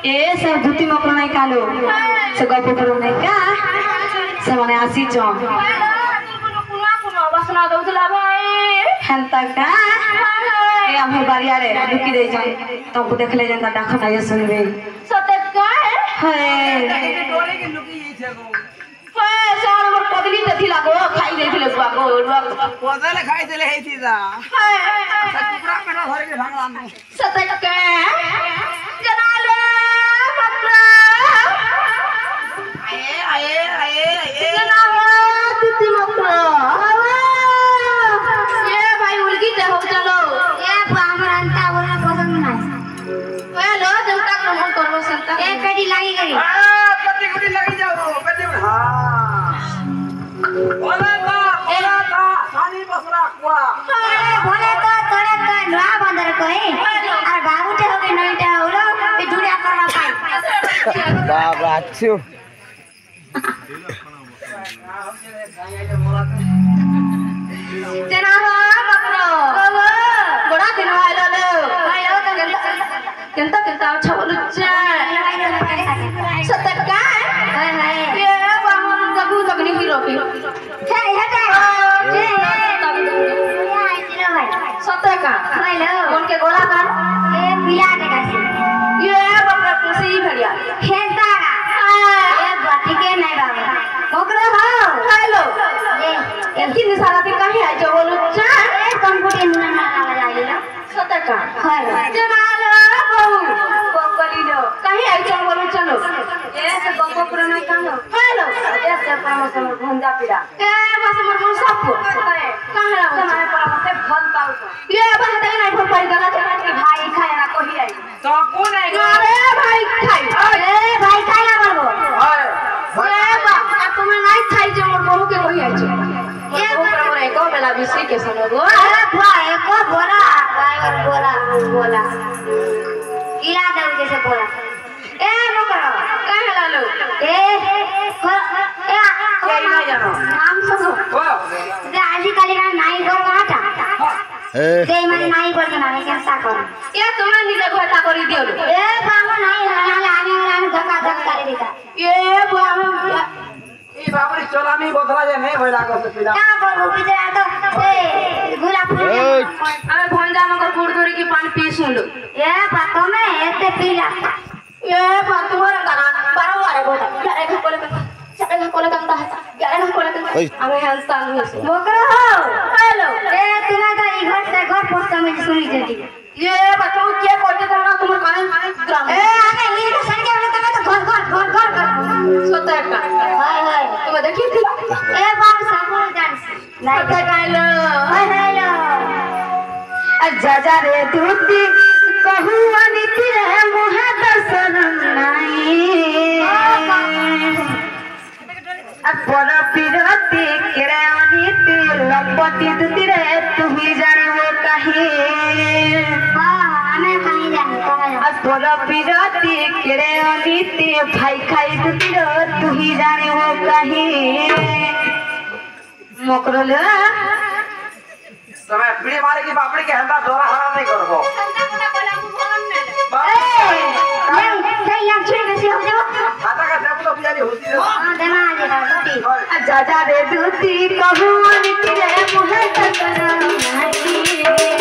ए से धुती मकर नहीं कालो से गप करो नहीं का से माने आसी छ बसना दउतला भाई हेलता का ए हम बारिया रे दुकी दे जाए तुमको देख ले जनता डाख नहीं सुनबे सते का है टोले के लुकी ये छगो है सार हमर पगली तथी लागो खाई देथिले बुआ को कोदले खाई देले हेती दा कुकरा पेटा धरे के भांगला न सते का जनाले मकरा आए जनाले तिति मकरा ये भाई उलगी ते हो चलो ए हमर अंता बोलना पसंद नहीं हेलो जनता को मन करबो संता ए पेटी लागी गई पट्टी गुटी लगी जाओ पट्टी हां ओला ता पानी बसरा कुआ बोले तो तोरे का नवा बंदर कोई और बाबू ते होके नईटा होलो ए जुड़िया करवा पाई बाबा अच्छू जना हो मकरो बड़ा दिन वाला लो केंता केंता अच्छा बोलुच्चा सतक का हाय हाय ये हम जगू जगनी हीरो की हे हेटा ए आई तिरो भाई सतक का हेलो उनके गोला का ए पिला के कासी ये बकरा कुसी भड़िया हेटा ए बाटी के नहीं बाबा मकरो हो हेलो ए एंती निसारा के काहे आई जो बोलुच्चा ए कंप्यूटर ना ना लगा ले सतक का हाय जना लो बहु बकरी लो काहे आई जो बोलुच्चा लो ए से गप करो नहीं कालो हेलो ए से परमस भंजा पिड़ा ए बस मोर मोर सब कहां ला तुम्हारे परमस फल पाउ ये बस तक नहीं फल पाई गला कि भाई खाए ना कोही आई तो को नहीं अरे भाई खाई ए भाई काय ना बोलबो हाय ए बा तुम्हें नहीं खाई जे मोर बहू के कोही आई ये ऊपर मोर एको बेला बिसी के समगो अरे भाई एको बोला भाई और बोला इला दे जैसे बोला ए मकरो काहे ला लो ए केरी ना जानो नाम सुनो ओ जे आजकल का नाई को काटा जे माने नाई पर के नाई कैसा कर ये तुम्हें नीचे घटा करी दियो ए बाबू नाई हनाले आने वाला धक्का धक्का कर देता ये बा ई बाबरी चलामी बोधरा जे नहीं भइला को से पिला क्या बोलबो बिचारा तो ए गुलाब फूल हमें भंजा मगर गुड़दोरी की पानी पी सुन लो ए बातों में ऐसे पीला ये बा तुम्हारा गाना बारंबार बोला यारे कोले का यारे कोले का यारे कोले का हमें हंसता नहीं मकरो हो हेलो ए तुम्हारा का ई घर से घर पोस्ट में सुनी जल्दी ये बताओ क्या करते थे ना तुम्हारे काने ग्राम ए हमें लीड सर के बोले तो घर सत्य का हाय हाय तुम देखिए थी ए बाप साबुन डांस सत्य का लो हेलो जा रे दूती कहू अनिति रे मोह दर्शन नाई पर पिरती केरे अनिति लपटी दूती रे तू ही जानी वो कहीं हां हमें कहीं जाने कहां पर पिरती केरे अनिति भाई खाई दूती रे तू ही जानी वो कहीं मकरले समय पीड़े मारे की बापड़ी के हंदा दोरा हरा नहीं करबो नहीं सही आप छुई कैसे हो जाओ खाता का सब तो पियाली होती है हां देना आ जा रोटी जा रे दूती कहू अनिति रे मोह दर्शन नाई